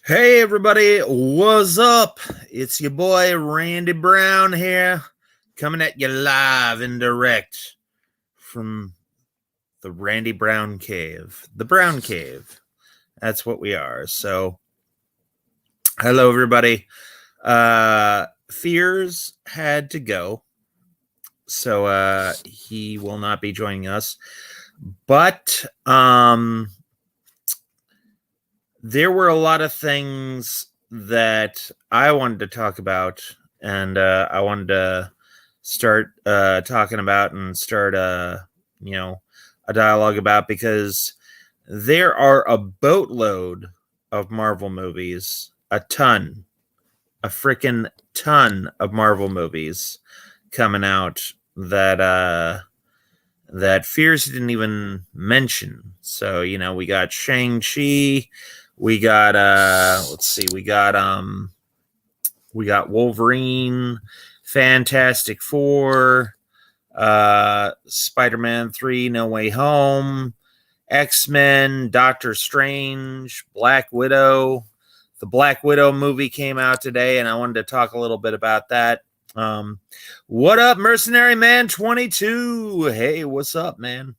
Hey everybody, what's up? It's your boy Randy Brown here, coming at you live and direct from the Randy Brown Cave. The Brown Cave. That's what we are. So, hello everybody. Fears had to go. So he will not be joining us. But there were a lot of things that I wanted to talk about, and I wanted to start talking about and start a dialogue about, because there are a boatload of Marvel movies, a freaking ton of Marvel movies coming out that Fears didn't even mention. So, we got Shang-Chi, we got we got Wolverine, Fantastic Four, Spider-Man 3, No Way Home, X-Men, Doctor Strange, Black Widow. The Black Widow movie came out today, and I wanted to talk a little bit about that. What up, Mercenary Man 22? Hey, what's up, man?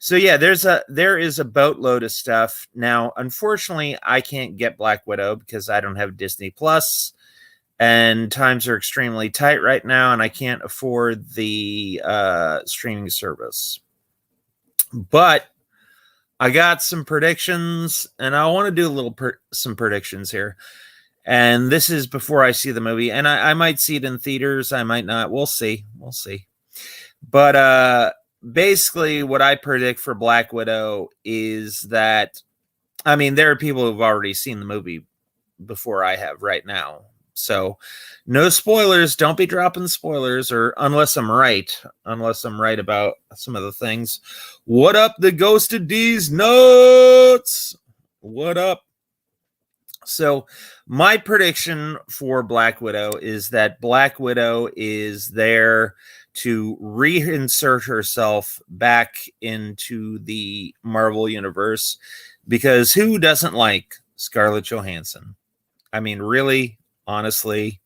So yeah, there is a boatload of stuff. Now, unfortunately, I can't get Black Widow because I don't have Disney Plus, and times are extremely tight right now, and I can't afford the streaming service. But I got some predictions, and I want to do some predictions here. And this is before I see the movie, and I might see it in theaters, I might not. We'll see. But basically, what I predict for Black Widow is that, there are people who've already seen the movie before I have right now. So, no spoilers. Don't be dropping spoilers, or unless I'm right about some of the things. What up, the Ghost of D's Nuts? What up? So, my prediction for Black Widow is that Black Widow is there to reinsert herself back into the Marvel Universe, because who doesn't like Scarlett Johansson? Really, honestly,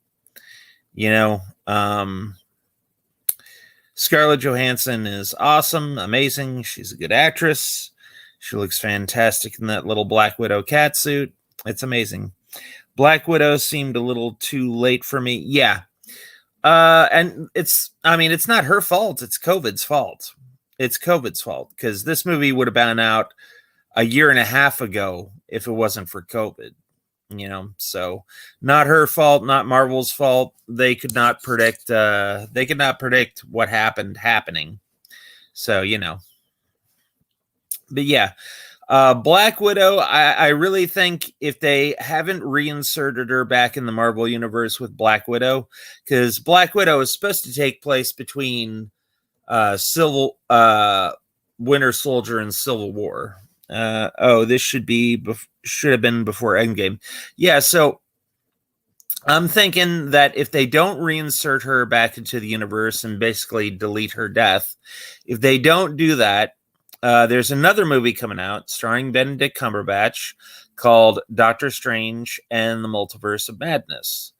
Scarlett Johansson is awesome, amazing. She's a good actress. She looks fantastic in that little Black Widow catsuit. It's amazing. Black Widow seemed a little too late for me. Yeah. And it's not her fault. It's COVID's fault. Because this movie would have been out a year and a half ago if it wasn't for COVID. So not her fault, not Marvel's fault. They could not predict what happening. So, but yeah. Black Widow, I really think if they haven't reinserted her back in the Marvel Universe with Black Widow, because Black Widow is supposed to take place between Winter Soldier and Civil War. This should have been before Endgame. Yeah, so I'm thinking that if they don't reinsert her back into the universe and basically delete her death, if they don't do that, there's another movie coming out starring Benedict Cumberbatch called Doctor Strange and the Multiverse of Madness.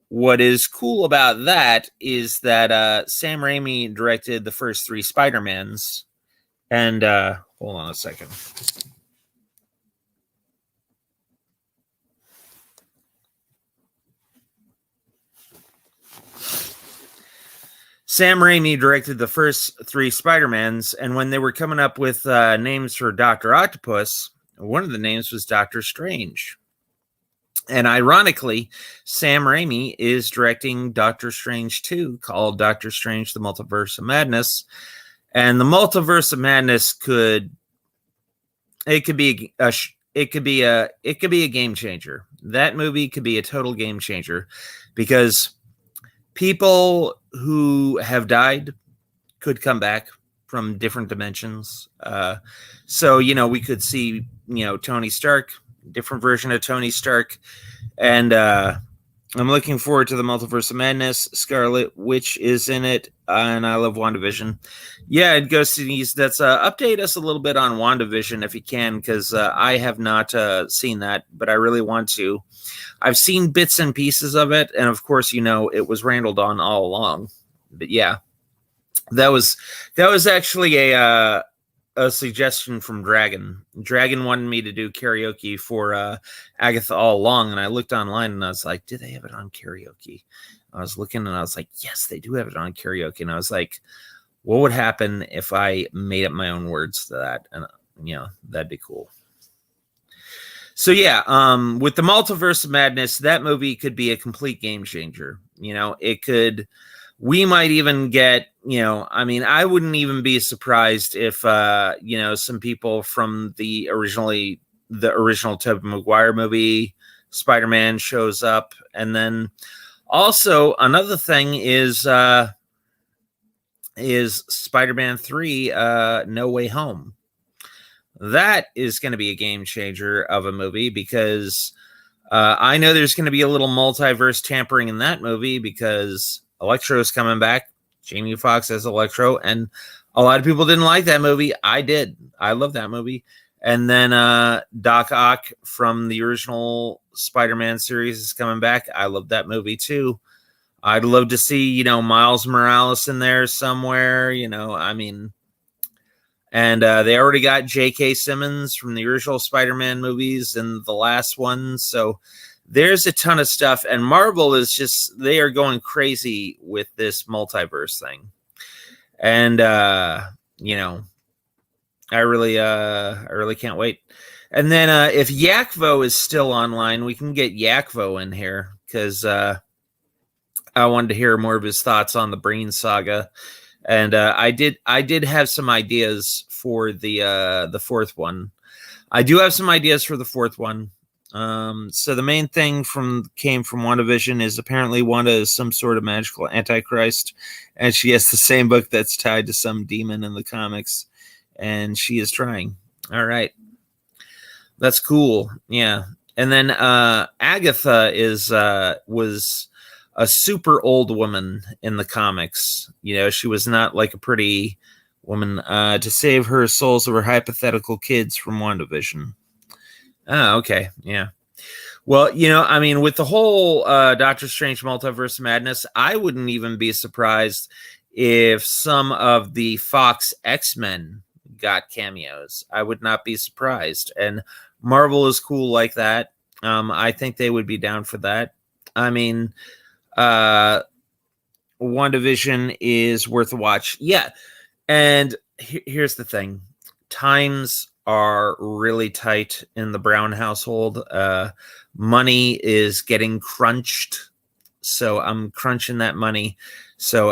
What is cool about that is that Sam Raimi directed the first 3 Spider-Mans. And hold on a second. Sam Raimi directed the first 3 Spider-Mans, and when they were coming up with names for Dr. Octopus, one of the names was Doctor Strange. And ironically, Sam Raimi is directing Doctor Strange 2, called Doctor Strange: The Multiverse of Madness. And the Multiverse of Madness could be a game changer. That movie could be a total game changer, because people who have died could come back from different dimensions. So, we could see, Tony Stark, different version of Tony Stark. And I'm looking forward to the Multiverse of Madness. Scarlet Witch is in it, and I love WandaVision. Yeah, it goes to these. That's update us a little bit on WandaVision if you can, because I have not seen that, but I really want to. I've seen bits and pieces of it, and of course, it was Randall on all along. But yeah, that was actually a suggestion from Dragon. Dragon wanted me to do karaoke for Agatha All Along, and I looked online and I was like, do they have it on karaoke? I was looking and I was like, yes, they do have it on karaoke. And I was like, what would happen if I made up my own words to that? And that'd be cool. So yeah, with the Multiverse of Madness, that movie could be a complete game changer. It could. We might even get, I wouldn't even be surprised if, some people from the original Tobey Maguire movie, Spider-Man, shows up. And then also another thing is Spider-Man 3, No Way Home. That is going to be a game changer of a movie because I know there's going to be a little multiverse tampering in that movie because Electro is coming back. Jamie Foxx as Electro, and a lot of people didn't like that movie. I did. I love that movie. And then Doc Ock from the original Spider-Man series is coming back. I love that movie too. I'd love to see, Miles Morales in there somewhere. And they already got J.K. Simmons from the original Spider-Man movies and the last one. So there's a ton of stuff, and Marvel is they are going crazy with this multiverse thing. And, I really can't wait. And then if Yakvo is still online, we can get Yakvo in here because I wanted to hear more of his thoughts on the Breen saga. And I did have some ideas for the fourth one. I do have some ideas for the fourth one. So the main thing came from WandaVision is apparently Wanda is some sort of magical antichrist, and she has the same book that's tied to some demon in the comics, and she is trying. All right. That's cool. Yeah. And then Agatha was a super old woman in the comics. She was not like a pretty woman to save her souls of her hypothetical kids from WandaVision. Oh, okay. Yeah. Well, with the whole Doctor Strange Multiverse of Madness, I wouldn't even be surprised if some of the Fox X-Men got cameos. I would not be surprised. And Marvel is cool like that. I think they would be down for that. WandaVision is worth a watch. Yeah. And here's the thing. Times are really tight in the Brown household. Money is getting crunched. So I'm crunching that money. So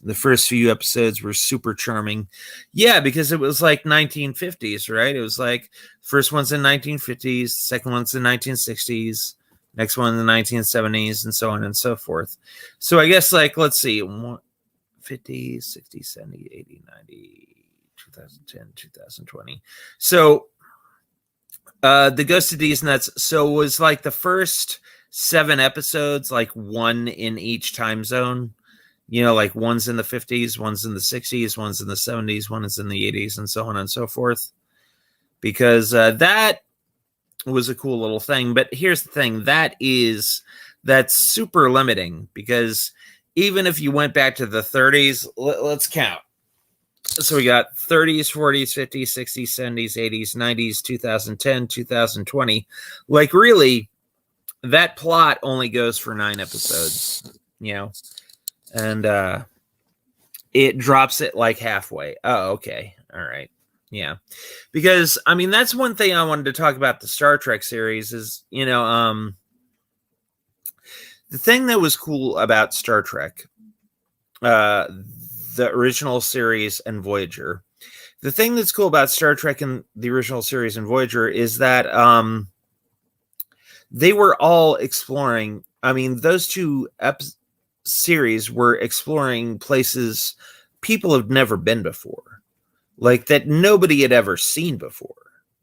the first few episodes were super charming. Yeah, because it was like 1950s, right? It was like first one's in 1950s, second one's in 1960s, next one in the 1970s, and so on and so forth. So I guess let's see, 50, 60, 70, 80, 90, 2010, 2020. So the Ghost of D's Nuts. So it was like the first 7 episodes, like one in each time zone. Like one's in the 50s, one's in the 60s, one's in the 70s, one is in the 80s, and so on and so forth. Because that was a cool little thing. But here's the thing. That's super limiting because even if you went back to the 30s, let's count. So we got 30s, 40s, 50s, 60s, 70s, 80s, 90s, 2010, 2020. Like really, that plot only goes for 9 episodes, and it drops it like halfway. Oh, okay. All right. Yeah. Because that's one thing I wanted to talk about the Star Trek series is, the thing that was cool about Star Trek, the original series and Voyager. The thing that's cool about Star Trek and the original series and Voyager is that they were all exploring. Those two series were exploring places people have never been before, like that nobody had ever seen before.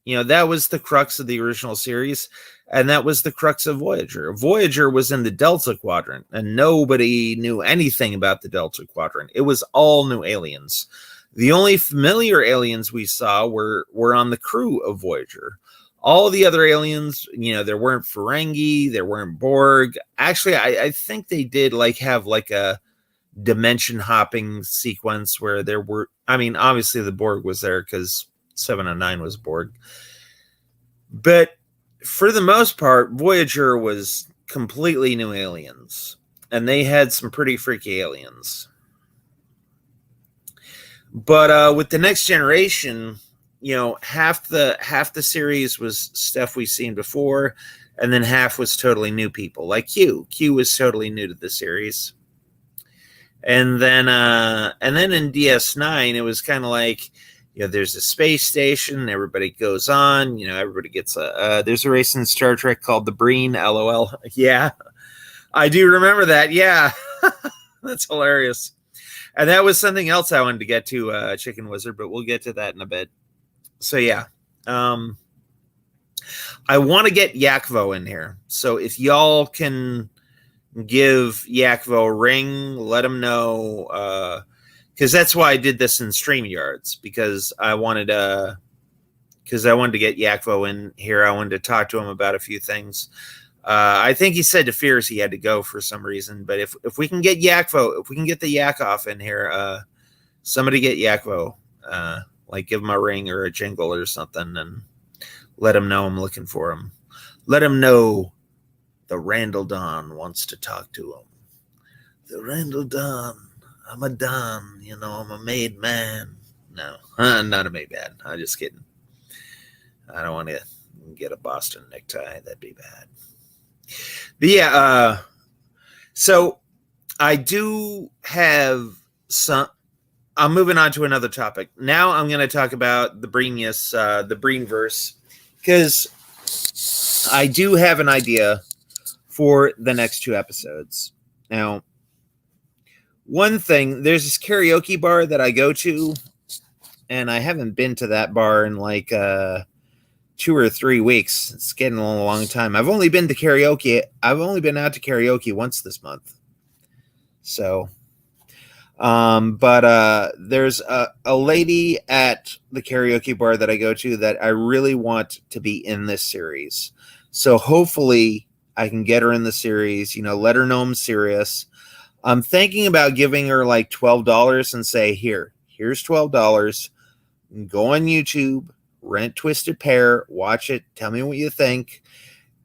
That was the crux of the original series. And that was the crux of Voyager. Voyager was in the Delta Quadrant, and nobody knew anything about the Delta Quadrant. It was all new aliens. The only familiar aliens we saw were on the crew of Voyager. All the other aliens, there weren't Ferengi, there weren't Borg. Actually, I think they did have a dimension hopping sequence where there were, obviously the Borg was there because 709 was Borg. But for the most part, Voyager was completely new aliens, and they had some pretty freaky aliens. But with the Next Generation, half the series was stuff we've seen before, and then half was totally new people, like Q. Q was totally new to the series. And then in DS9, it was kind of like, there's a space station, everybody goes on, everybody gets there's a race in Star Trek called the Breen, LOL. Yeah, I do remember that. Yeah, that's hilarious. And that was something else I wanted to get to, Chicken Wizard, but we'll get to that in a bit. So yeah, I want to get Yakvo in here. So if y'all can give Yakvo a ring, let him know, because that's why I did this in StreamYards, because I wanted to get Yakvo in here. I wanted to talk to him about a few things. I think he said to Fears he had to go for some reason, but if we can get Yakvo, if we can get the Yakov in here, somebody get Yakvo, give him a ring or a jingle or something, and let him know I'm looking for him. Let him know the Randall Don wants to talk to him. The Randall Don, I'm a Don, I'm a made man. No, I'm not a made man. I'm just kidding. I don't want to get a Boston necktie. That'd be bad. But yeah, so I do have some. I'm moving on to another topic. Now I'm going to talk about the Breenius, the Breenverse, because I do have an idea for the next 2 episodes. Now, one thing, there's this karaoke bar that I go to, and I haven't been to that bar in 2 or 3 weeks. It's getting a long time. I've only been out to karaoke once this month. So, but there's a lady at the karaoke bar that I go to that I really want to be in this series. So hopefully I can get her in the series, let her know I'm serious. I'm thinking about giving her $12 and say, here's $12. Go on YouTube, rent Twisted Pair, watch it, tell me what you think.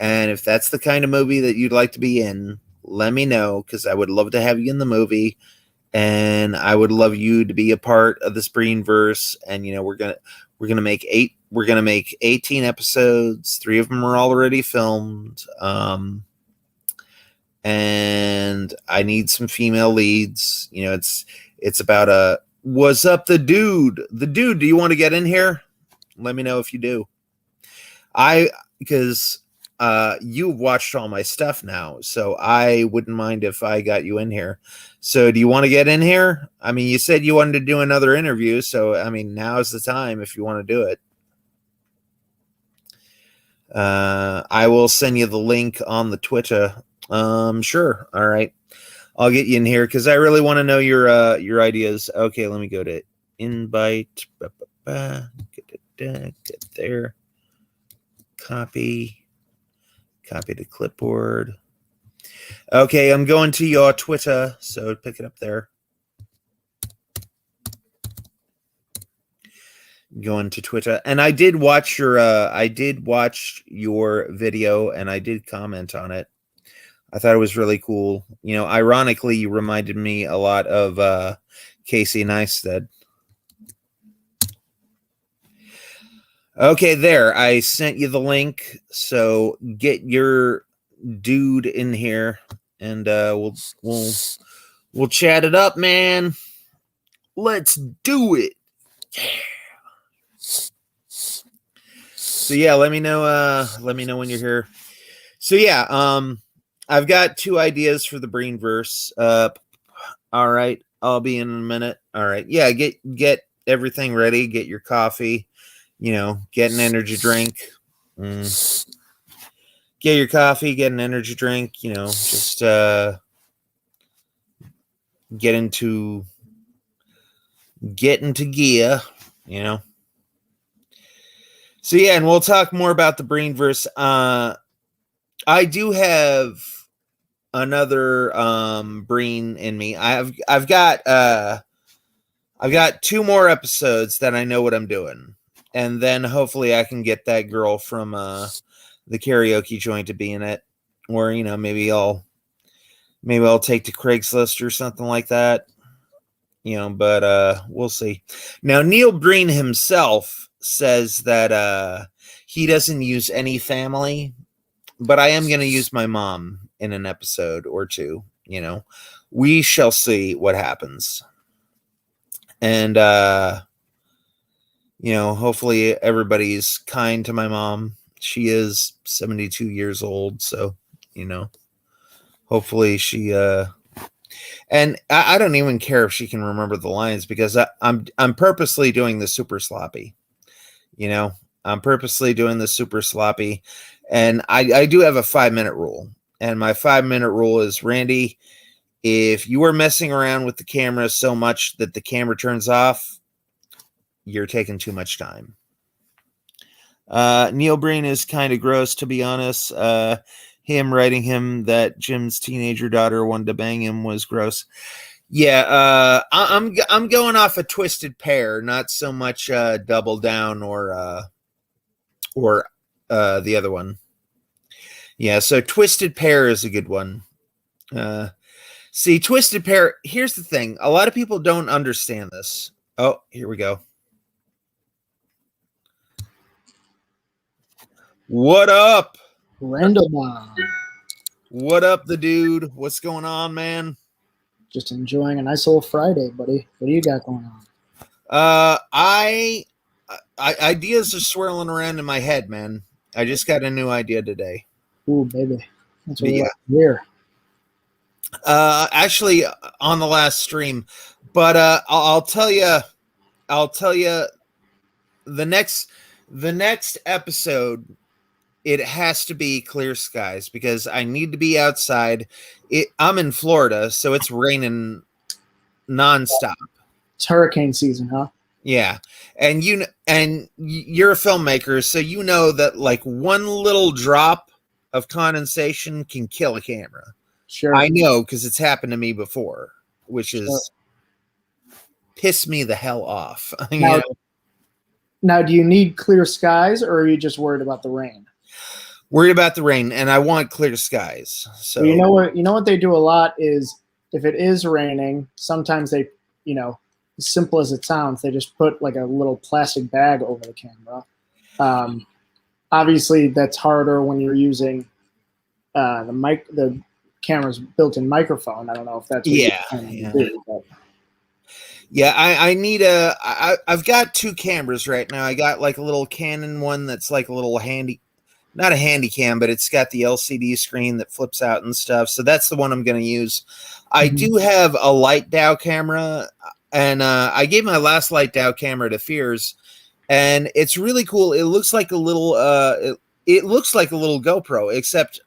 And if that's the kind of movie that you'd like to be in, let me know, because I would love to have you in the movie. And I would love you to be a part of the Breenverse. And we're gonna make 18 episodes. 3 of them are already filmed. And I need some female leads. It's about what's up, the dude. Do you want to get in here? Let me know if you do. Because you've watched all my stuff now, so I wouldn't mind if I got you in here. So do you want to get in here? You said you wanted to do another interview, so now's the time if you want to do it. I will send you the link on the Twitter. Sure. All right. I'll get you in here because I really want to know your ideas. Okay, let me go to invite. Get there. Copy to clipboard. Okay, I'm going to your Twitter, so pick it up there. Going to Twitter, and I did watch your video, and I did comment on it. I thought it was really cool. Ironically, you reminded me a lot of Casey Neistat. Okay, there. I sent you the link, so get your dude in here, and we'll chat it up, man. Let's do it. Yeah. So yeah, let me know when you're here. So yeah, I've got 2 ideas for the Breenverse. All right, I'll be in a minute. All right, yeah, get everything ready. Get your coffee. Get an energy drink. get your coffee, get an energy drink, just get into gear, So yeah, and we'll talk more about the Breenverse. I do have another Breen in me. I've got 2 more episodes that I know what I'm doing. And then hopefully I can get that girl from the karaoke joint to be in it. Or, maybe I'll take to Craigslist or something like that. But we'll see. Now, Neil Breen himself says that he doesn't use any family, but I am going to use my mom in an episode or 2. We shall see what happens. And, hopefully everybody's kind to my mom. She is 72 years old. So, hopefully she, and I don't even care if she can remember the lines, because I'm purposely doing the super sloppy, I'm purposely doing the super sloppy. And I do have a 5-minute rule. And my 5-minute rule is, Randy, if you are messing around with the camera so much that the camera turns off, you're taking too much time. Neil Breen is kind of gross, to be honest. Him writing him that Jim's teenager daughter wanted to bang him was gross. Yeah, I'm going off a Twisted Pair, not so much Double Down or the other one. Yeah, so Twisted Pair is a good one. See, Twisted Pair, here's the thing. A lot of people don't understand this. Oh, here we go. What up? Randall? What up, the dude? What's going on, man? Just enjoying a nice little Friday, buddy. What do you got going on? Ideas are swirling around in my head, man. I just got a new idea today. Ooh, baby. That's what we like to hear. Actually, on the last stream, but I'll tell you the next episode, it has to be clear skies, because I need to be outside. I'm in Florida, so it's raining nonstop. It's hurricane season, huh? Yeah. And you're a filmmaker, so you know that like one little drop of condensation can kill a camera. Sure. I know, because it's happened to me before, which is piss me the hell off. Now, do you need clear skies, or are you just worried about the rain? Worried about the rain, and I want clear skies. So you know what they do a lot is, if it is raining, sometimes they, as simple as it sounds, they just put like a little plastic bag over the camera. Obviously, that's harder when you're using the camera's built-in microphone. I don't know if that's what you're trying to do, but. Yeah, I need I've got 2 cameras right now. I got like a little Canon one that's like a little not a handy cam, but it's got the LCD screen that flips out and stuff. So that's the one I'm going to use. I do have a Light Dow camera, and I gave my last Light Dow camera to Fears, and it's really cool. It looks like a little it looks like a little GoPro, except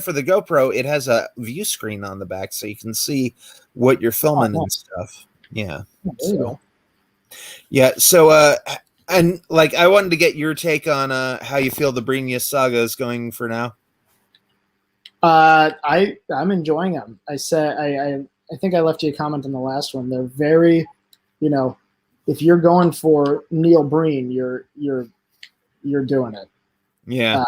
for the GoPro, it has a view screen on the back, so you can see what you're filming and stuff. Yeah. So and like, I wanted to get your take on how you feel the Breen saga is going for now. I'm enjoying them. I think I left you a comment on the last one. They're very, if you're going for Neil Breen, you're doing it. Yeah.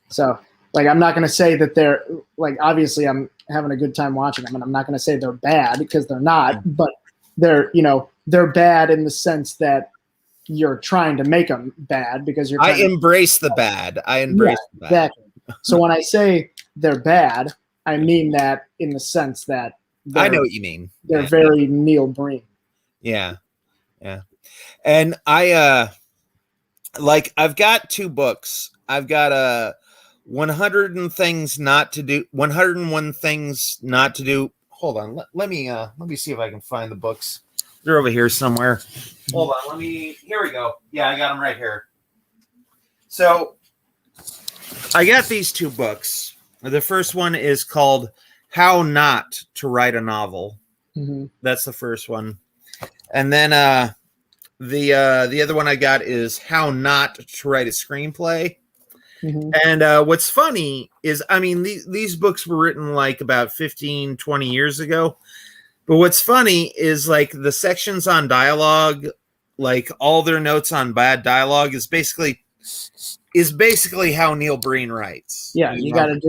So like, I'm not going to say that they're like, obviously I'm having a good time watching them, and I'm not going to say they're bad, because they're not, but they're bad in the sense that you're trying to make them bad, because I embrace the bad. Exactly. So when I say they're bad, I mean that in the sense that I know what you mean. They're very Neil Breen. Yeah. And I've got 2 books. I've got 101 things not to do. Hold on. Let me see if I can find the books. They're over here somewhere. Hold on. Here we go. Yeah, I got them right here. So I got these two books. The first one is called How Not to Write a Novel. Mm-hmm. That's the first one. And then the other one I got is How Not to Write a Screenplay. Mm-hmm. And what's funny is, I mean, these books were written like about 15, 20 years ago. But what's funny is like the sections on dialogue, like all their notes on bad dialogue is basically how Neil Breen writes. Yeah, you got to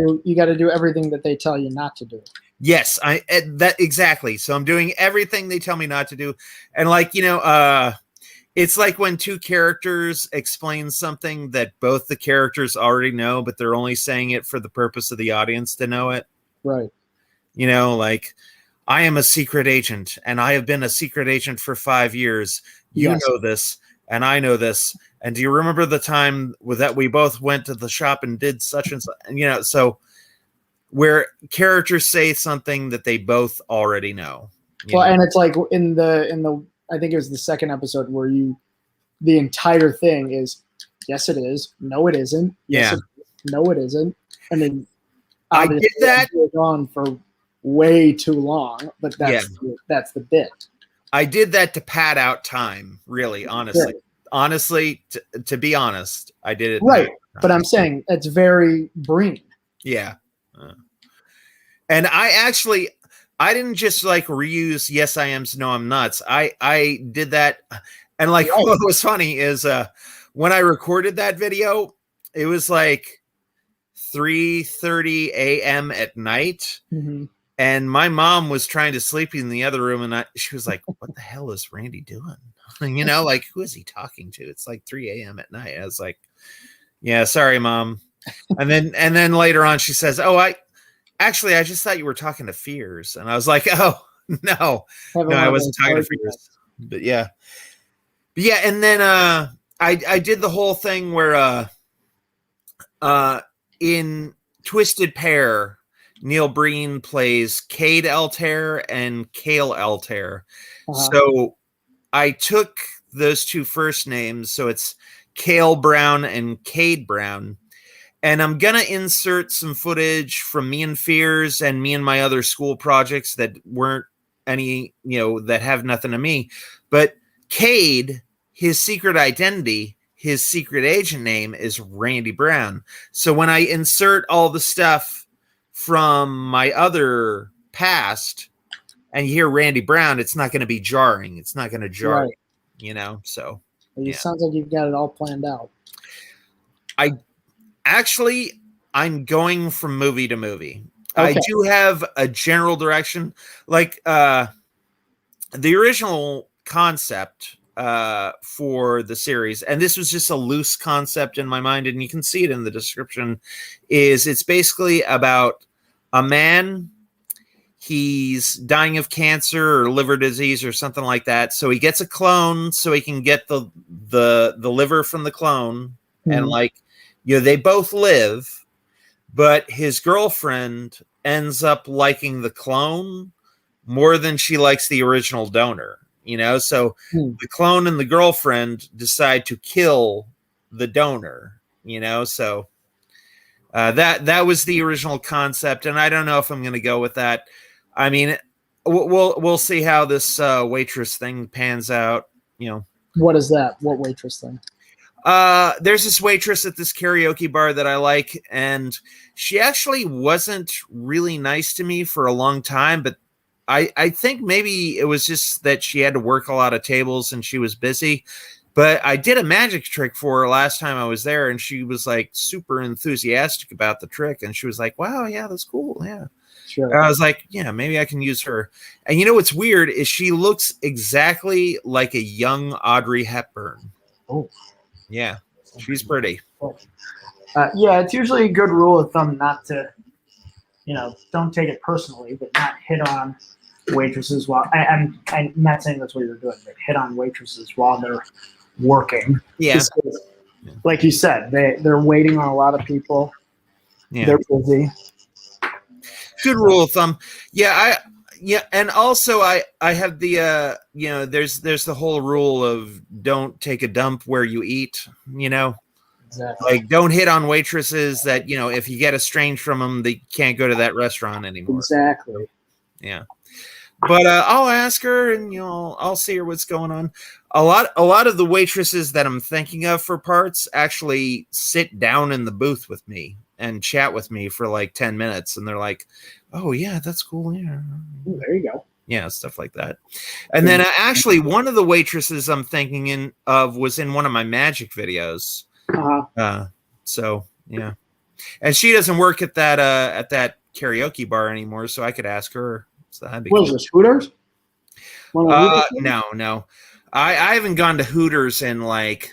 do everything that they tell you not to do. Yes, that exactly. So I'm doing everything they tell me not to do. And like, it's like when two characters explain something that both the characters already know, but they're only saying it for the purpose of the audience to know it. Right. Like, I am a secret agent and I have been a secret agent for 5 years. You know this and I know this. And do you remember the time that we both went to the shop and did such and such? So where characters say something that they both already know. And it's like in the I think it was the second episode where the entire thing is, yes, it is. No, it isn't. Yes, it is. No, it isn't. I mean, I did that. It goes on for way too long, but that's the bit. I did that to pad out time, really, honestly. Right. Honestly, to be honest, I did it. Right. But I'm saying it's very Breen. Yeah. And I didn't just like reuse yes I am, no I'm nuts. I did that. And like what was funny is when I recorded that video, it was like 3:30 a.m. at night. Mm-hmm. And my mom was trying to sleep in the other room, and she was like, what the hell is Randy doing? Like, who is he talking to? It's like 3 a.m. at night. I was like, yeah, sorry, Mom. And then later on she says, oh, I just thought you were talking to Fears. And I was like, oh, no, I wasn't talking to Fears. But yeah. And then I did the whole thing where in Twisted Pair, Neil Breen plays Cade Altair and Cale Altair. Uh-huh. So I took those two first names. So it's Cale Brown and Cade Brown. And I'm going to insert some footage from me and Fears and me and my other school projects that weren't any, that have nothing to me. But Cade, his secret identity, his secret agent name is Randy Brown. So when I insert all the stuff from my other past and you hear Randy Brown, it's not going to be jarring. It's not going to jar, so. It sounds like you've got it all planned out. I'm going from movie to movie. Okay. I do have a general direction. Like the original concept for the series, and this was just a loose concept in my mind, and you can see it in the description, is it's basically about a man. He's dying of cancer or liver disease or something like that. So he gets a clone so he can get the liver from the clone. Mm-hmm. And they both live, but his girlfriend ends up liking the clone more than she likes the original donor, so the clone and the girlfriend decide to kill the donor, so that was the original concept. And I don't know if I'm going to go with that. I mean, we'll see how this waitress thing pans out, What is that? What waitress thing? There's this waitress at this karaoke bar that I like, and she actually wasn't really nice to me for a long time, but I think maybe it was just that she had to work a lot of tables and she was busy. But I did a magic trick for her last time I was there, and she was like super enthusiastic about the trick, and she was like, wow, yeah, that's cool. Yeah. Sure. I was like, yeah, maybe I can use her. And what's weird is she looks exactly like a young Audrey Hepburn. Oh. Yeah, she's pretty. Yeah, it's usually a good rule of thumb not to, don't take it personally, but not hit on waitresses while I'm not saying that's what you're doing, but hit on waitresses while they're working. Yeah. Like you said, they're waiting on a lot of people. Yeah. They're busy. Good rule of thumb. Yeah, and also I have the there's the whole rule of don't take a dump where you eat, Exactly. Like, don't hit on waitresses that, if you get estranged from them, they can't go to that restaurant anymore. Exactly. Yeah. But I'll ask her, and I'll see her what's going on. A lot of the waitresses that I'm thinking of for parts actually sit down in the booth with me and chat with me for like 10 minutes, and they're like, "Oh yeah, that's cool." Yeah. Ooh, there you go. Yeah, stuff like that. And then actually, one of the waitresses I'm thinking of was in one of my magic videos. So yeah, and she doesn't work at that karaoke bar anymore, so I could ask her. So that'd be What cool. is this, Hooters? No. I haven't gone to Hooters in like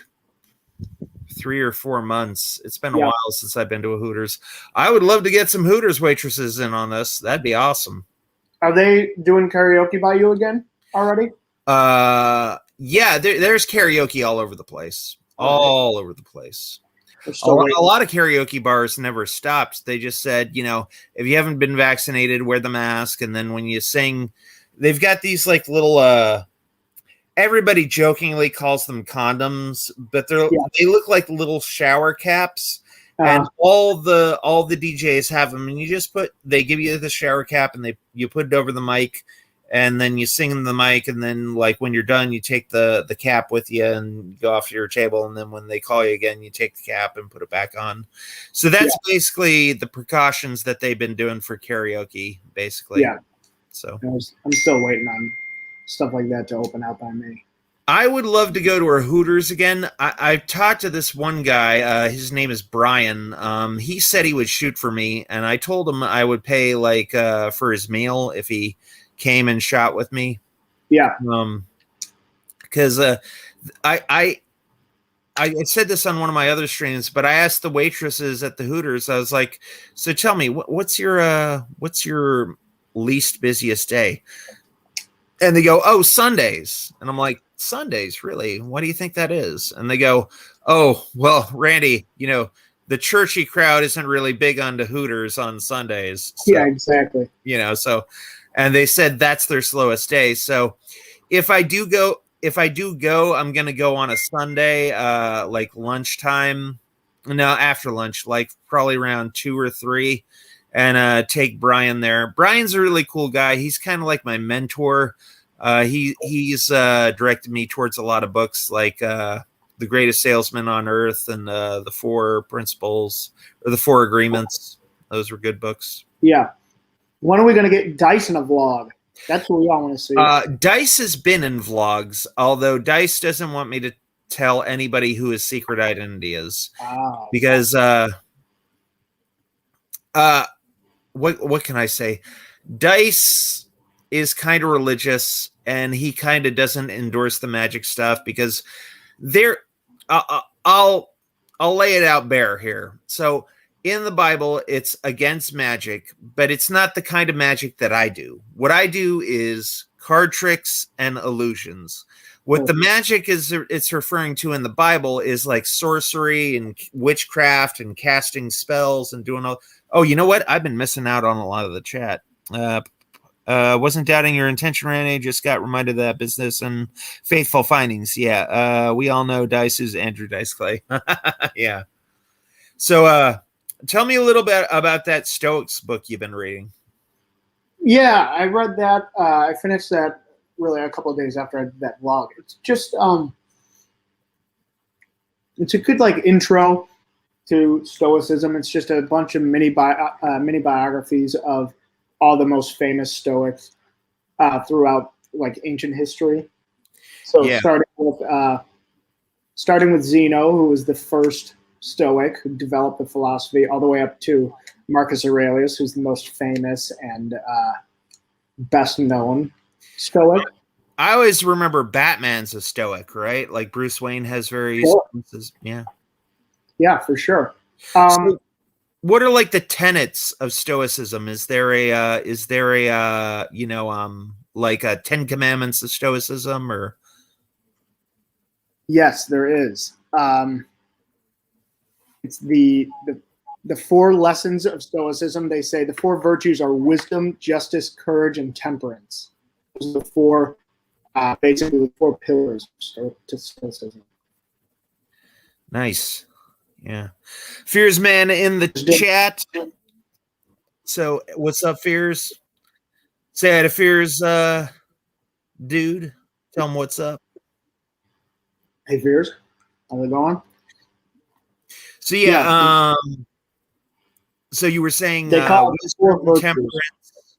3 or 4 months. It's been a while since I've been to a Hooters. I would love to get some Hooters waitresses in on this. That'd be awesome. Are they doing karaoke by you again already? Yeah, there's karaoke all over the place. All over the place. A lot of karaoke bars never stopped. They just said, if you haven't been vaccinated, wear the mask. And then when you sing, they've got these like little, everybody jokingly calls them condoms, but they look like little shower caps. And all the DJs have them, and they give you the shower cap, and you put it over the mic, and then you sing in the mic, and then like when you're done, you take the cap with you and go off to your table, and then when they call you again, you take the cap and put it back on. So that's basically the precautions that they've been doing for karaoke, basically. Yeah. So I'm still waiting on stuff like that to open out by me. I would love to go to a Hooters again. I've talked to this one guy. His name is Brian. He said he would shoot for me, and I told him I would pay like for his meal if he came and shot with me. Yeah. Because I said this on one of my other streams, but I asked the waitresses at the Hooters. I was like, "So tell me, what's your least busiest day?" And they go, "Oh, Sundays." And I'm like, "Sundays, really? What do you think that is?" And they go, "Oh, well, Randy, the churchy crowd isn't really big onto Hooters on Sundays." So, yeah, exactly. And they said that's their slowest day. So if I do go, I'm going to go on a Sunday, like lunchtime. No, after lunch, like probably around 2 or 3, and take Brian there. Brian's a really cool guy. He's kind of like my mentor. He's directed me towards a lot of books like The Greatest Salesman on Earth and The 4 Principles or The 4 Agreements. Those were good books. Yeah. When are we going to get Dice in a vlog? That's what we all want to see. Dice has been in vlogs, although Dice doesn't want me to tell anybody who his secret identity is. Because what can I say? Dice is kind of religious, and he kind of doesn't endorse the magic stuff because I'll lay it out bare here. So in the Bible, it's against magic, but it's not the kind of magic that I do. What I do is card tricks and illusions. What the magic it's referring to in the Bible is like sorcery and witchcraft and casting spells and doing all. Oh, you know what? I've been missing out on a lot of the chat. Wasn't doubting your intention, Randy. Just got reminded of that business and faithful findings. Yeah. We all know Dice is Andrew Dice Clay. Yeah. So tell me a little bit about that Stoics book you've been reading. Yeah, I read that. I finished that really a couple of days after I did that vlog. It's just it's a good like intro to Stoicism. It's just a bunch of mini biographies of all the most famous Stoics throughout like ancient history. So starting with Zeno, who was the first Stoic who developed the philosophy, all the way up to Marcus Aurelius, who's the most famous and best known Stoic. I always remember Batman's a Stoic, right? Like Bruce Wayne has various. Yeah. Yeah, for sure. So what are like the tenets of Stoicism? Is there a like a 10 Commandments of Stoicism or? Yes, there is. It's the 4 lessons of Stoicism. They say the 4 virtues are wisdom, justice, courage, and temperance. Those are the 4, basically the 4 pillars to Stoicism. Nice. Yeah. Fears Man in the chat. So what's up, Fears? Say hi to Fears, dude. Tell him what's up. Hey, Fears, how's it going? So yeah, so you were saying they call it wisdom, temperance.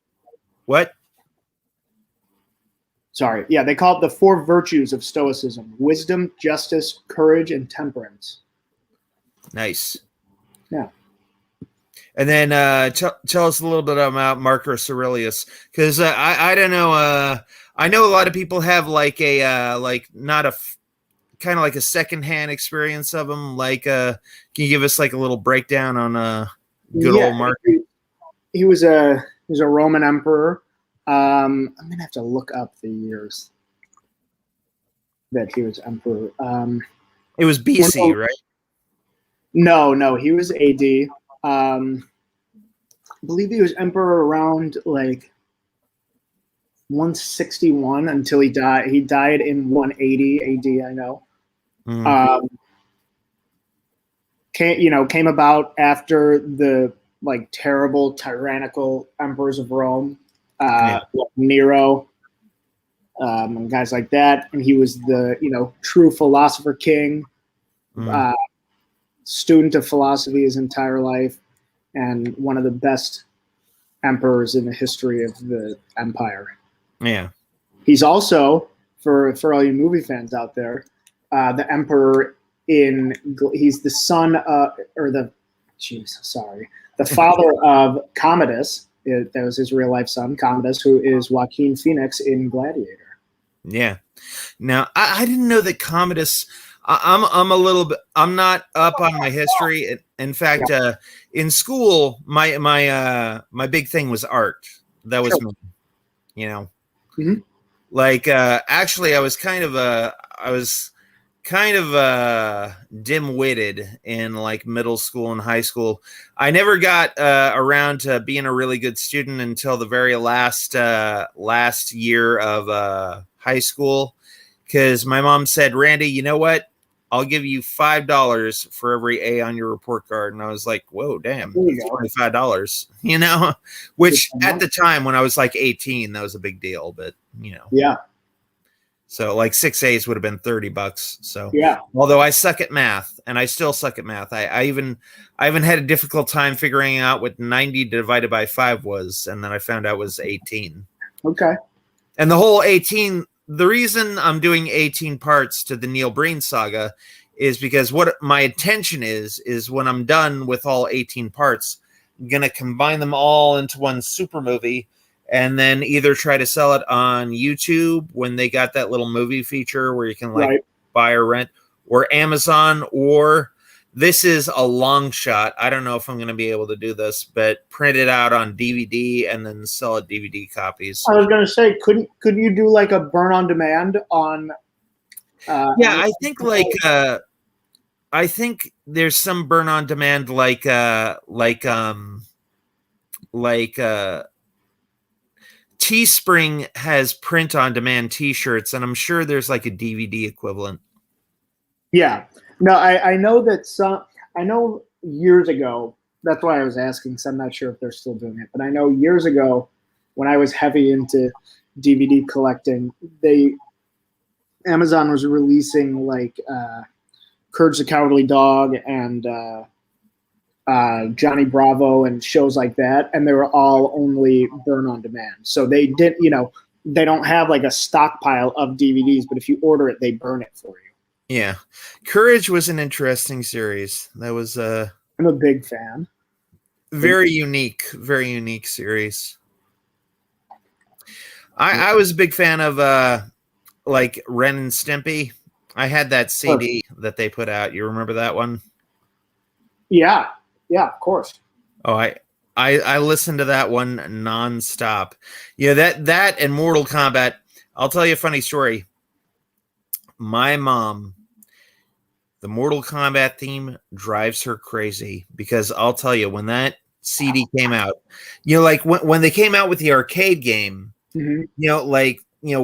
What? Sorry. Yeah, they call it the 4 virtues of Stoicism: wisdom, justice, courage, and temperance. Nice. Yeah. And then tell us a little bit about Marcus Aurelius, because I don't know. I know a lot of people have like a not a kind of like a secondhand experience of him. Like, can you give us like a little breakdown on good old Marcus? He was a Roman emperor. I'm gonna have to look up the years that he was emperor. It was BC, right? No, he was AD. I believe he was emperor around like 161 until he died. He died in 180 AD. I know. Came about after the like terrible tyrannical emperors of Rome, like Nero, and guys like that. And he was the true philosopher king, student of philosophy his entire life, and one of the best emperors in the history of the empire. Yeah. He's also, for all you movie fans out there, the emperor he's the son the father of Commodus. That was his real life son, Commodus, who is Joaquin Phoenix in Gladiator. Yeah. Now I didn't know that Commodus. I'm a little bit. I'm not up on my history. In fact, in school, my big thing was art. That was me. Mm-hmm. Like actually, I was kind of dim-witted in like middle school and high school. I never got around to being a really good student until the very last year of high school, because my mom said, "Randy, you know what? I'll give you $5 for every A on your report card." And I was like, "Whoa, damn, that's $25." Which at the time when I was like 18, that was a big deal. But yeah. So like 6 A's would have been $30. So yeah. Although I suck at math, and I still suck at math, I even had a difficult time figuring out what 90 divided by 5 was, and then I found out it was 18. Okay. And the whole 18. The reason I'm doing 18 parts to the Neil Breen saga is because what my intention is when I'm done with all 18 parts, I'm going to combine them all into one super movie and then either try to sell it on YouTube when they got that little movie feature where you can buy or rent, or Amazon, or this is a long shot. I don't know if I'm going to be able to do this, but print it out on DVD and then sell it DVD copies. I was going to say, couldn't you do like a burn on demand on? I think there's some burn on demand like Teespring has print on demand T-shirts, and I'm sure there's like a DVD equivalent. Yeah. No, I know that I know years ago, that's why I was asking, because I'm not sure if they're still doing it, but I know years ago when I was heavy into DVD collecting, Amazon was releasing like Courage the Cowardly Dog and Johnny Bravo and shows like that, and they were all only burn on demand. So they they don't have like a stockpile of DVDs, but if you order it, they burn it for you. Yeah. Courage was an interesting series. That was I'm a big fan. Very unique series. I was a big fan of like Ren and Stimpy. I had that CD that they put out. You remember that one? Yeah, of course. Oh, I listened to that one nonstop. Yeah, that and Mortal Kombat. I'll tell you a funny story. My mom, the Mortal Kombat theme drives her crazy, because I'll tell you, when that CD came out, like when they came out with the arcade game, mm-hmm.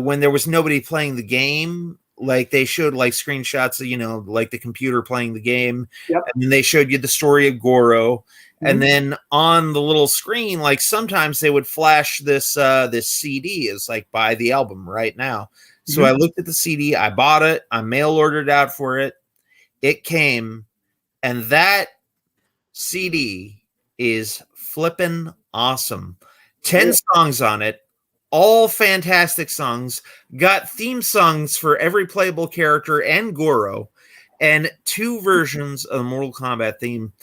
when there was nobody playing the game, like they showed like screenshots of, like the computer playing the game. Yep. And then they showed you the story of Goro. And then on the little screen, like sometimes they would flash this this CD as like buy the album right now. So I looked at the CD, I bought it, I mail ordered out for it. It came, and that CD is flippin' awesome. 10 songs on it, all fantastic songs. Got theme songs for every playable character and Goro, and 2 versions of the Mortal Kombat theme.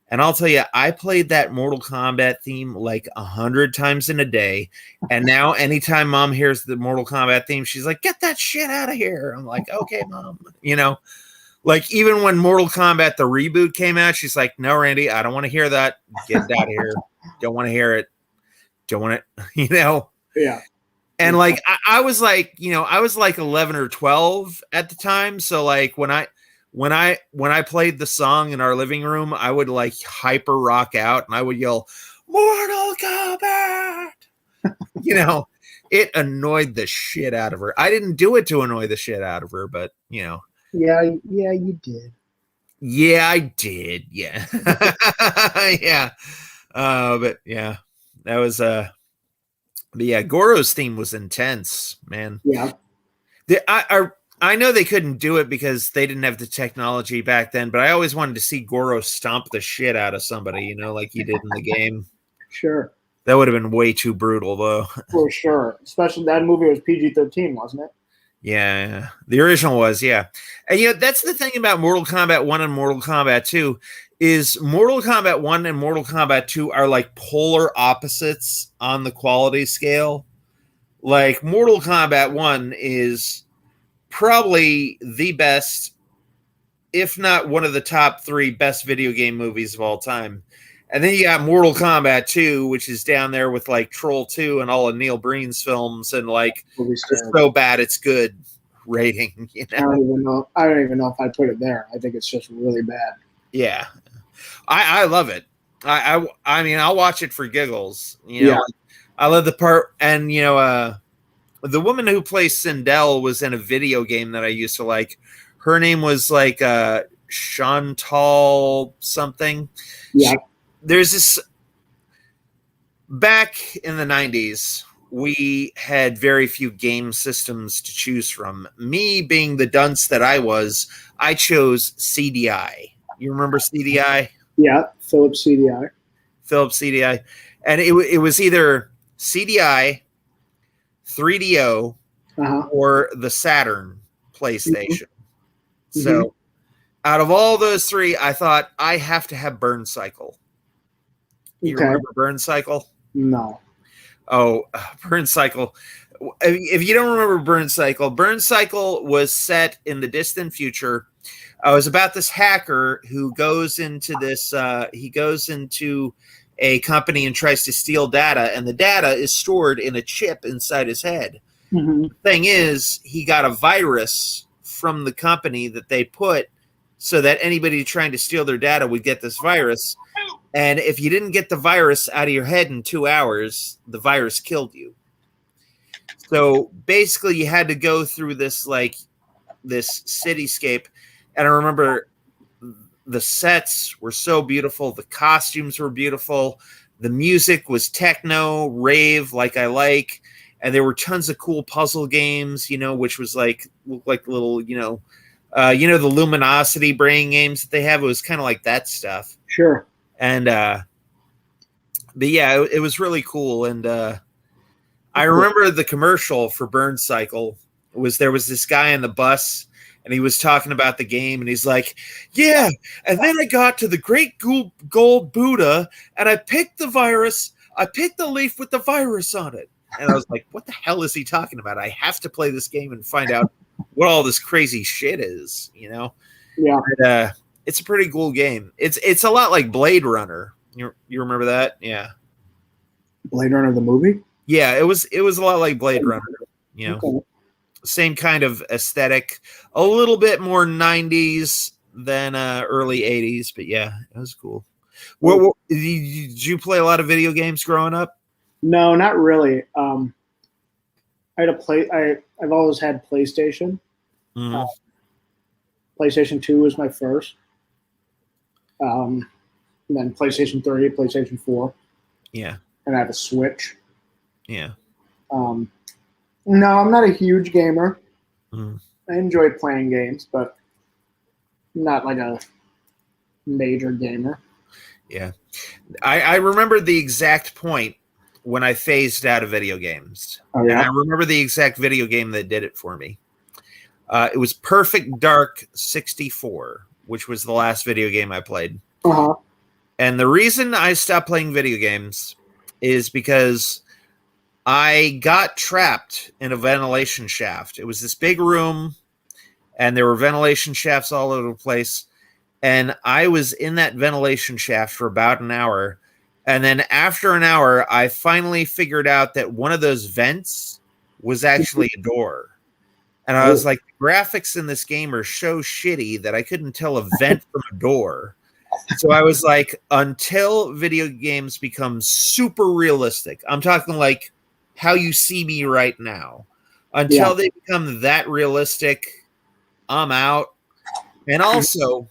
And I'll tell you, I played that Mortal Kombat theme like 100 times in a day. And now anytime Mom hears the Mortal Kombat theme, she's like, get that shit out of here. I'm like, okay, Mom. Like even when Mortal Kombat, the reboot came out, she's like, no, Randy, I don't want to hear that. Get it out of here. Don't want to hear it. Don't want it, Yeah. And like, I was like, I was like 11 or 12 at the time. So like when I played the song in our living room, I would like hyper rock out and I would yell, Mortal Kombat. It annoyed the shit out of her. I didn't do it to annoy the shit out of her, but Yeah, you did. Yeah, I did. Yeah. Yeah. But yeah, that was but yeah, Goro's theme was intense, man. Yeah. I know they couldn't do it because they didn't have the technology back then, but I always wanted to see Goro stomp the shit out of somebody, like he did in the game. Sure. That would have been way too brutal, though. For sure. Especially that movie was PG-13, wasn't it? Yeah. The original was, yeah. And, that's the thing about Mortal Kombat 1 and Mortal Kombat 2 is Mortal Kombat 1 and Mortal Kombat 2 are like polar opposites on the quality scale. Like, Mortal Kombat 1 is probably the best, if not one of the top 3 best video game movies of all time. And then you got Mortal Kombat 2, which is down there with like Troll 2 and all of Neil Breen's films, and like it's so bad it's good rating. I don't even know if I put it there. I think it's just really bad. Yeah, I love it. I mean, I'll watch it for giggles. I love the part, and the woman who plays Sindel was in a video game that I used to like. Her name was like Chantal something. Yeah. There's this back in the 90s, we had very few game systems to choose from. Me being the dunce that I was, I chose CDI. You remember CDI? Yeah, Philips CDI. Philips CDI. And it was either CDI, 3DO, or the Saturn PlayStation. Mm-hmm. So out of all those 3, I thought I have to have Burn Cycle. You remember Burn Cycle? No. Oh, Burn Cycle. If you don't remember Burn Cycle was set in the distant future. It was about this hacker who goes into this, he goes into a company and tries to steal data, and the data is stored in a chip inside his head. Mm-hmm. The thing is, he got a virus from the company that they put so that anybody trying to steal their data would get this virus. And if you didn't get the virus out of your head in 2 hours, the virus killed you. So basically you had to go through this, like this cityscape. And I remember the sets were so beautiful. The costumes were beautiful. The music was techno, rave, like I like. And there were tons of cool puzzle games, which was like, looked like little, the Luminosity brain games that they have. It was kind of like that stuff. Sure. And, but yeah, it was really cool. And I remember the commercial for Burn Cycle there was this guy on the bus and he was talking about the game and he's like, yeah. And then I got to the great gold Buddha and I picked the virus. I picked the leaf with the virus on it. And I was like, what the hell is he talking about? I have to play this game and find out what all this crazy shit is, Yeah. But, it's a pretty cool game. It's a lot like Blade Runner. You remember that? Yeah. Blade Runner the movie? Yeah, it was a lot like Blade Runner. Okay. Same kind of aesthetic, a little bit more 90s than early 80s, but yeah, it was cool. Did you play a lot of video games growing up? No, not really. I've always had PlayStation. Mm, PlayStation 2 was my first. And then PlayStation 3, PlayStation 4, yeah. and I have a Switch. Yeah. Um, no, I'm not a huge gamer. Mm, I enjoy playing games, but I'm not like a major gamer. yeah. I remember the exact point when I phased out of video games. Oh And I yeah. remember the exact video game that did it for me. It was Perfect Dark 64, which was the last video game I played. Uh-huh. And the reason I stopped playing video games is because I got trapped in a ventilation shaft. It was this big room, and there were ventilation shafts all over the place. And I was in that ventilation shaft for about an hour. And then after an hour, I finally figured out that one of those vents was actually a door. And I was like, the graphics in this game are so shitty that I couldn't tell a vent from a door. So I was like, until video games become super realistic, I'm talking like how you see me right now, until they become that realistic, I'm out. And also,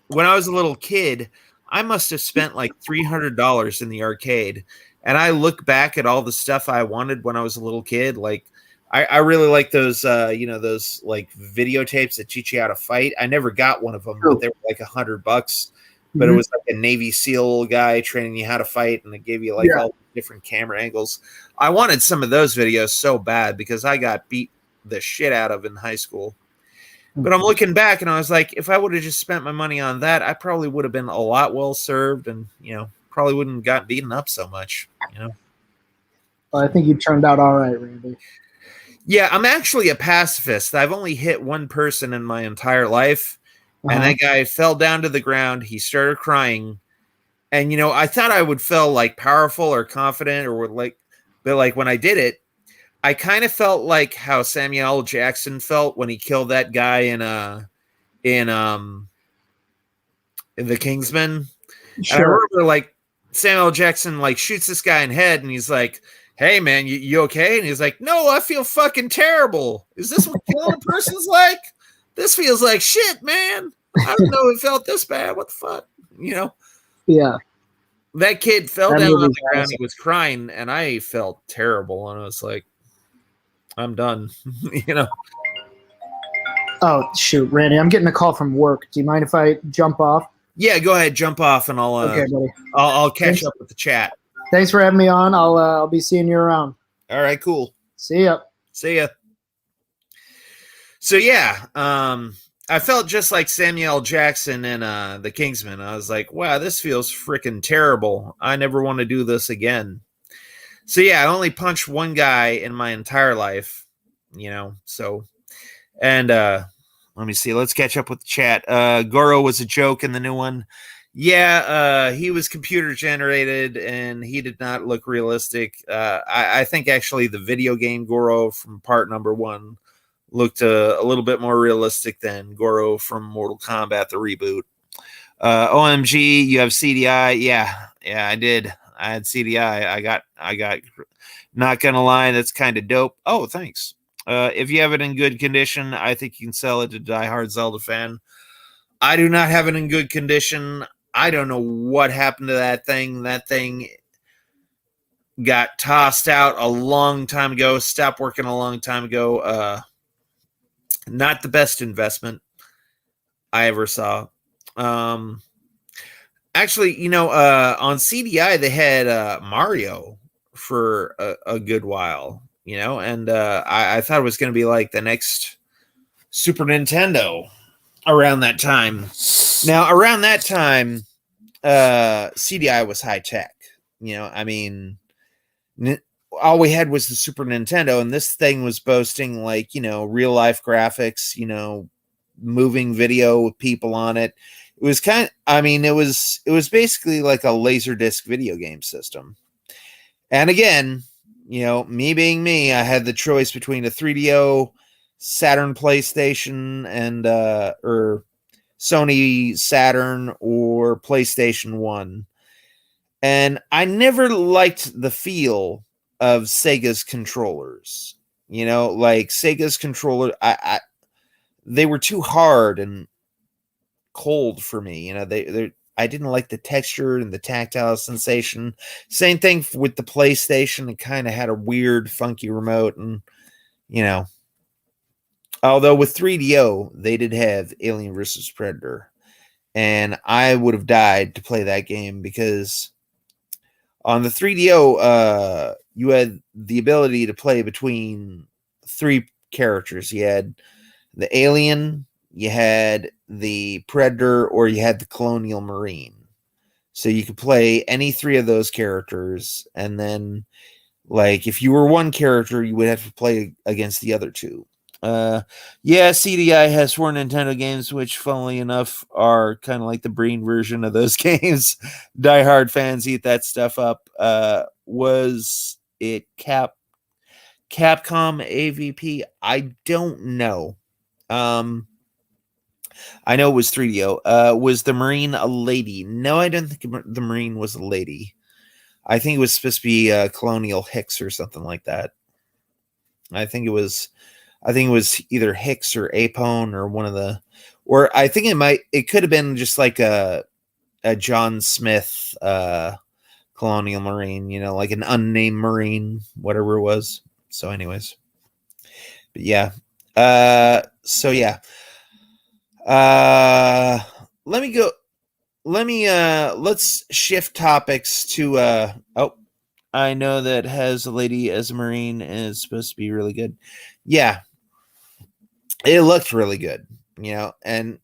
when I was a little kid, I must have spent like $300 in the arcade. And I look back at all the stuff I wanted when I was a little kid. Like, I really like those, those like videotapes that teach you how to fight. I never got one of them, but they were like $100. But it was like a Navy SEAL guy training you how to fight, and it gave you like all different camera angles. I wanted some of those videos so bad because I got beat the shit out of in high school. But I'm looking back and I was like, if I would have just spent my money on that, I probably would have been a lot well served and, probably wouldn't have got beaten up so much, Well, I think you turned out all right, Randy. Yeah, I'm actually a pacifist. I've only hit one person in my entire life. And that guy fell down to the ground. He started crying. And, I thought I would feel like powerful or confident but like when I did it, I kind of felt like how Samuel L. Jackson felt when he killed that guy in The Kingsman. Sure. And I remember like Samuel L. Jackson like shoots this guy in the head and he's like, hey man, you okay? And he's like, no, I feel fucking terrible. Is this what killing a person's like? This feels like shit, man. I don't know it felt this bad. What the fuck? Yeah. That kid fell down on the ground. Awesome. He was crying, and I felt terrible. And I was like, I'm done. Oh, shoot, Randy, I'm getting a call from work. Do you mind if I jump off? Yeah, go ahead, jump off, and okay, buddy. I'll catch up with the chat. Thanks for having me on. I'll be seeing you around. All right, cool. See ya. See ya. So yeah, I felt just like Samuel L. Jackson in The Kingsman. I was like, wow, this feels freaking terrible. I never want to do this again. So yeah, I only punched one guy in my entire life, so, and let me see, let's catch up with the chat. Goro was a joke in the new one. Yeah, he was computer generated and he did not look realistic. I think actually the video game Goro from part number 1 looked a little bit more realistic than Goro from Mortal Kombat, the reboot. OMG, you have CDI. Yeah, I did. I had CDI. I got, not gonna lie, that's kind of dope. Oh, thanks. If you have it in good condition, I think you can sell it to diehard Zelda fan. I do not have it in good condition. I don't know what happened to that thing. That thing got tossed out a long time ago, stopped working a long time ago. Not the best investment I ever saw. Actually, on CDI they had Mario for a good while, and I thought it was going to be like the next Super Nintendo around that time. Now, around that time, CDI was high tech. All we had was the Super Nintendo, and this thing was boasting like, real life graphics, moving video with people on it. It was it was basically like a Laserdisc video game system. And again, me being me, I had the choice between a 3DO, Saturn PlayStation, and or Sony Saturn or PlayStation 1. And I never liked the feel of Sega's controllers. Like Sega's controller, they were too hard and cold for me. You know, they I didn't like the texture and the tactile sensation. Same thing with the PlayStation. It kind of had a weird, funky remote, and you know, although with 3DO they did have Alien versus Predator, and I would have died to play that game because on the 3DO, you had the ability to play between 3 characters. You had the alien, you had the predator, or you had the colonial marine. So you could play any 3 of those characters, and then, like, if you were one character, you would have to play against the other 2. Yeah, CDI has 4 Nintendo games, which, funnily enough, are kind of like the Breen version of those games. Diehard fans eat that stuff up. Was it Capcom AVP? I don't know. I know it was 3DO. Was the Marine a lady? No, I didn't think the Marine was a lady. I think it was supposed to be Colonial Hicks or something like that. I think it was either Hicks or Apone or one of the, or I think it could have been just like a John Smith Colonial Marine, you know, like an unnamed Marine, whatever it was. So anyways, but yeah. So yeah. Let's shift topics to I know that Has a Lady as a Marine is supposed to be really good. Yeah, it looked really good, you know, and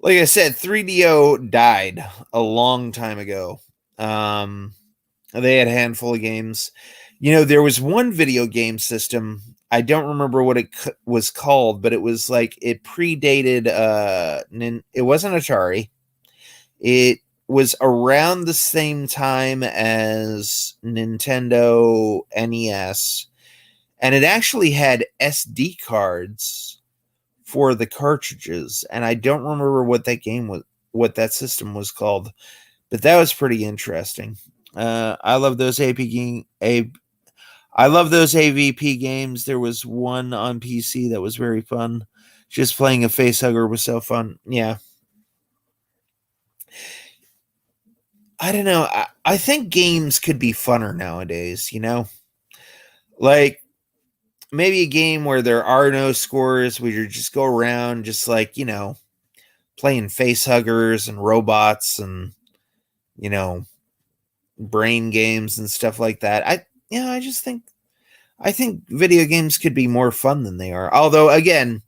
like I said, 3DO died a long time ago. They had a handful of games. You know, there was one video game system. I don't remember what it was called, but it was like it predated. It wasn't Atari. It was around the same time as Nintendo NES, and it actually had SD cards for the cartridges. And I don't remember what that system was called, but that was pretty interesting. I love those I love those AVP games. There was one on PC that was very fun. Just playing a facehugger was so fun. Yeah. I don't know. I think games could be funner nowadays, you know? Like, maybe a game where there are no scores, where you just go around just like, you know, playing facehuggers and robots and, you know, brain games and stuff like that. I think video games could be more fun than they are. Although, again,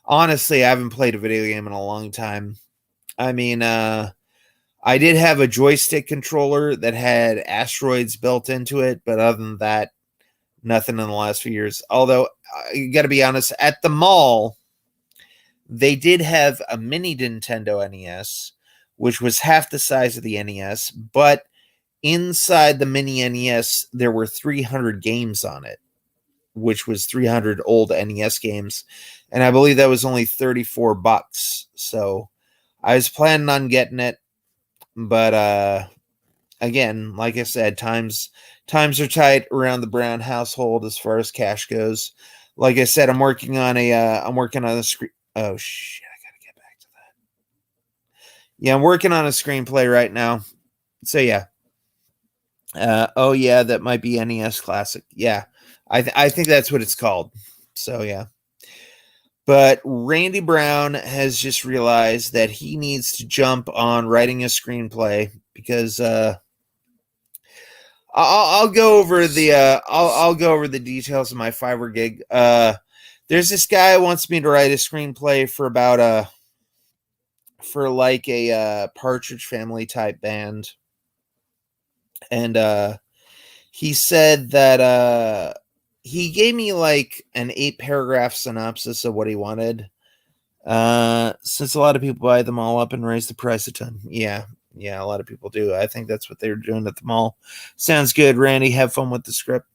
honestly, I haven't played a video game in a long time. I mean, I did have a joystick controller that had asteroids built into it, but other than that, nothing in the last few years. Although, you got to be honest, at the mall, they did have a mini Nintendo NES, which was half the size of the NES, but inside the mini NES, there were 300 games on it, which was 300 old NES games. And I believe that was only $34. So I was planning on getting it. But again, like I said, times are tight around the Brown household as far as cash goes. Like I said, I'm working on a screen. Oh shit, I gotta get back to that. Yeah, I'm working on a screenplay right now. So yeah. Oh yeah, that might be NES Classic. Yeah, I think that's what it's called. So yeah. But Randy Brown has just realized that he needs to jump on writing a screenplay because I'll go over the I'll go over the details of my Fiverr gig. There's this guy who wants me to write a screenplay for about for like a Partridge Family type band, and he said that he gave me like an 8-paragraph synopsis of what he wanted. Since a lot of people buy them all up and raise the price a ton. Yeah, a lot of people do. I think that's what they're doing at the mall. Sounds good, Randy. Have fun with the script.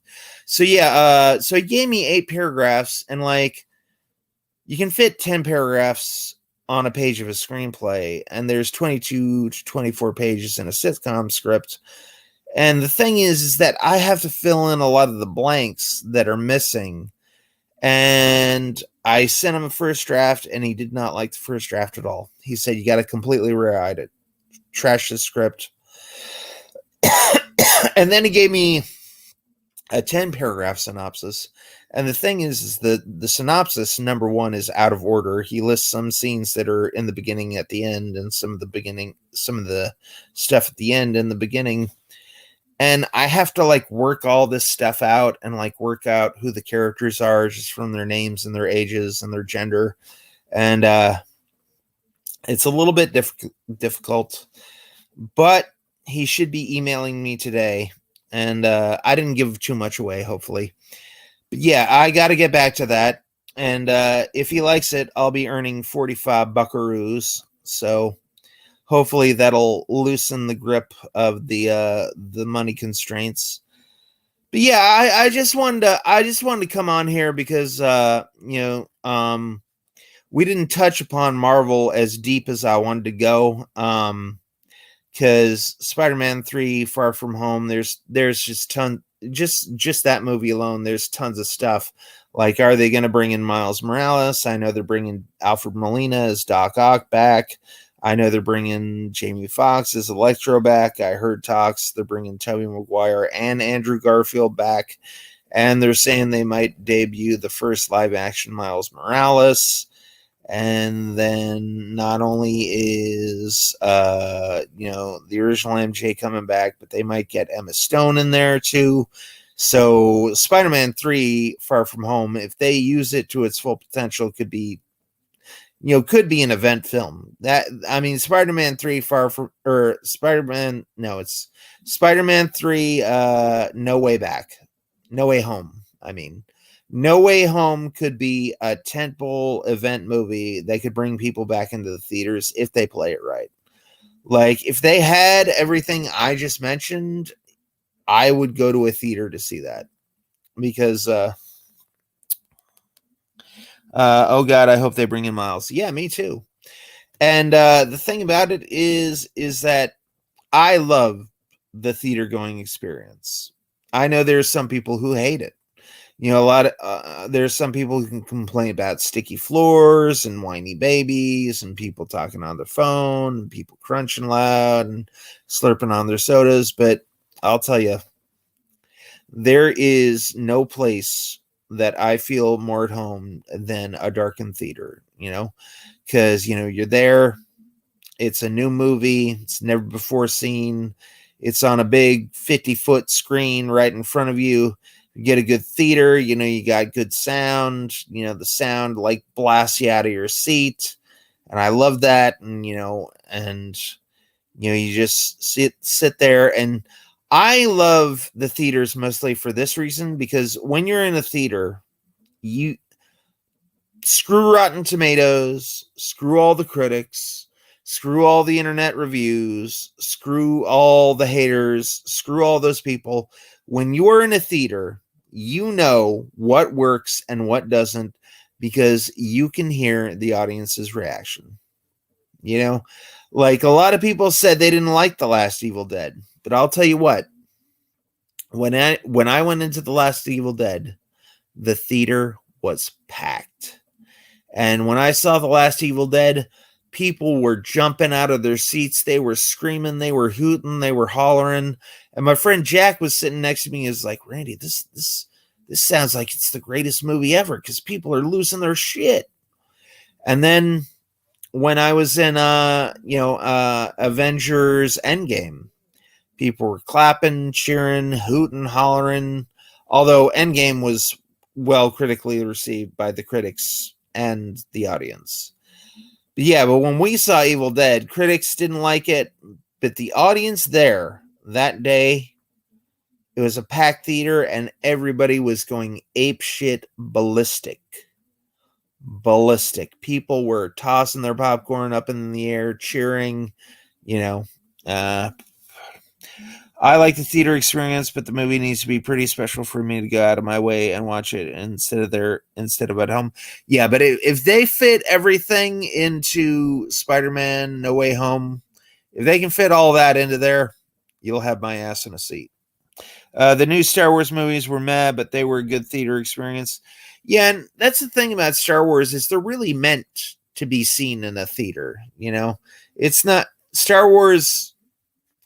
So yeah, so he gave me 8 paragraphs, and like you can fit 10 paragraphs on a page of a screenplay, and there's 22 to 24 pages in a sitcom script. And the thing is that I have to fill in a lot of the blanks that are missing. And I sent him a first draft, and he did not like the first draft at all. He said, you got to completely rewrite it, trash the script. And then he gave me a 10-paragraph synopsis. And the thing is the synopsis, number one, is out of order. He lists some scenes that are in the beginning at the end, and some of the stuff at the end in the beginning. And I have to like work all this stuff out and like work out who the characters are just from their names and their ages and their gender. And it's a little bit difficult, but he should be emailing me today. And I didn't give too much away, hopefully. But yeah, I got to get back to that. And if he likes it, I'll be earning 45 buckaroos. So hopefully that'll loosen the grip of the money constraints. But yeah, I just wanted to come on here because we didn't touch upon Marvel as deep as I wanted to go. Because Spider-Man 3 Far From Home, there's just just that movie alone, there's tons of stuff. Like, are they going to bring in Miles Morales? I know they're bringing Alfred Molina as Doc Ock back. I know they're bringing Jamie Foxx as Electro back. I heard talks they're bringing Tobey Maguire and Andrew Garfield back. And they're saying they might debut the first live-action Miles Morales. And then not only is, the original MJ coming back, but they might get Emma Stone in there too. So Spider-Man 3 Far From Home, if they use it to its full potential, could be an event film. Spider-Man 3 it's Spider-Man 3 No Way Back. No Way Home, No Way Home could be a tentpole event movie that could bring people back into the theaters if they play it right. Like, if they had everything I just mentioned, I would go to a theater to see that. Because, oh God, I hope they bring in Miles. Yeah, me too. And the thing about it is that I love the theater going experience. I know there's some people who hate it. There's some people who can complain about sticky floors and whiny babies and people talking on their phone and people crunching loud and slurping on their sodas. But I'll tell you, there is no place that I feel more at home than a darkened theater, because, you're there. It's a new movie. It's never before seen. It's on a big 50-foot screen right in front of you. You get a good theater, you got good sound, the sound like blasts you out of your seat. And I love that. And, you just sit there. And I love the theaters mostly for this reason, because when you're in a theater, you screw Rotten Tomatoes, screw all the critics, screw all the internet reviews, screw all the haters, screw all those people. When you're in a theater, you know what works and what doesn't, because you can hear the audience's reaction. Like, a lot of people said they didn't like The Last Evil Dead, but I'll tell you what, when I went into The Last Evil Dead, the theater was packed. And when I saw The Last Evil Dead, people were jumping out of their seats. They were screaming. They were hooting. They were hollering. And my friend Jack was sitting next to me. Is like, Randy, this sounds like it's the greatest movie ever, because people are losing their shit. And then when I was in, Avengers Endgame, people were clapping, cheering, hooting, hollering. Although Endgame was well critically received by the critics and the audience. But when we saw Evil Dead, critics didn't like it, but the audience there that day, it was a packed theater and everybody was going apeshit ballistic. People were tossing their popcorn up in the air, cheering, I like the theater experience, but the movie needs to be pretty special for me to go out of my way and watch it instead of at home. Yeah, but if they fit everything into Spider-Man No Way Home, if they can fit all that into there, you'll have my ass in a seat. The new Star Wars movies were meh, but they were a good theater experience. Yeah, and that's the thing about Star Wars is they're really meant to be seen in a theater. It's not Star Wars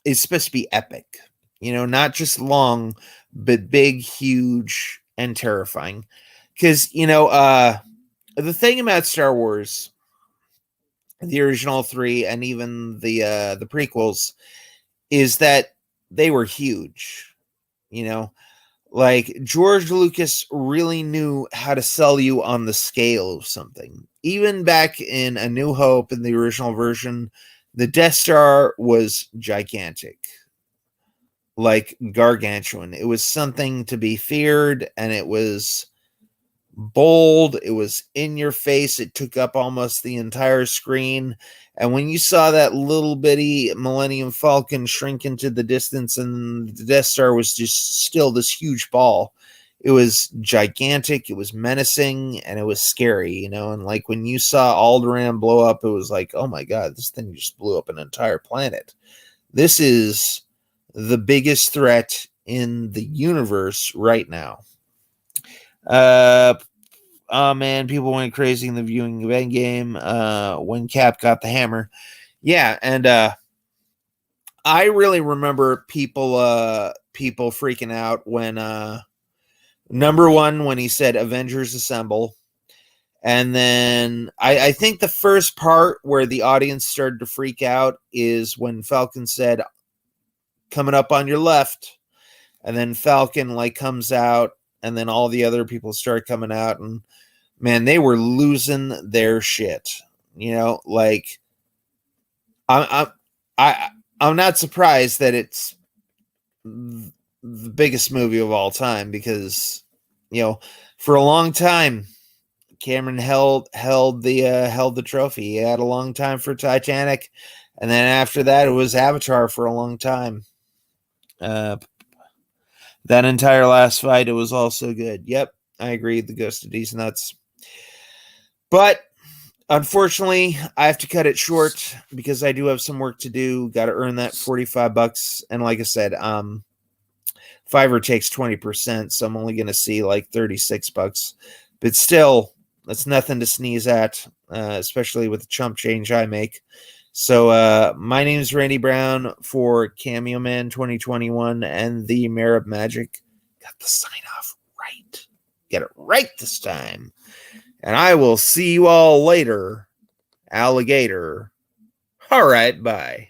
is supposed to be epic. Not just long, but big, huge, and terrifying. Because the thing about Star Wars, the original three, and even the prequels, is that they were huge. Like George Lucas really knew how to sell you on the scale of something. Even back in A New Hope in the original version, the Death Star was gigantic, like gargantuan. It was something to be feared, and it was bold. It was in your face. It took up almost the entire screen. And when you saw that little bitty Millennium Falcon shrink into the distance and the Death Star was just still this huge ball, it was gigantic, it was menacing, and it was scary, And like when you saw Alderaan blow up, it was like, oh my God, this thing just blew up an entire planet. This is the biggest threat in the universe right now. Oh man, people went crazy in the viewing of Endgame when Cap got the hammer. Yeah, and I really remember people freaking out when number one, when he said Avengers Assemble. And then I think the first part where the audience started to freak out is when Falcon said, coming up on your left. And then Falcon comes out, and then all the other people start coming out, and man, they were losing their shit. Like I'm not surprised that it's the biggest movie of all time, because for a long time Cameron held the trophy. He had a long time for Titanic, and then after that it was Avatar for a long time. That entire last fight, it was also good. Yep, I agree. The Ghost of D's nuts. But unfortunately, I have to cut it short because I do have some work to do. Got to earn that $45. And like I said, Fiverr takes 20%, so I'm only going to see like $36. But still, that's nothing to sneeze at, especially with the chump change I make. So my name is Randy Brown for Cameo Man 2021 and the Mayor of Magic. Got the sign off right. Get it right this time. And I will see you all later, alligator. All right, bye.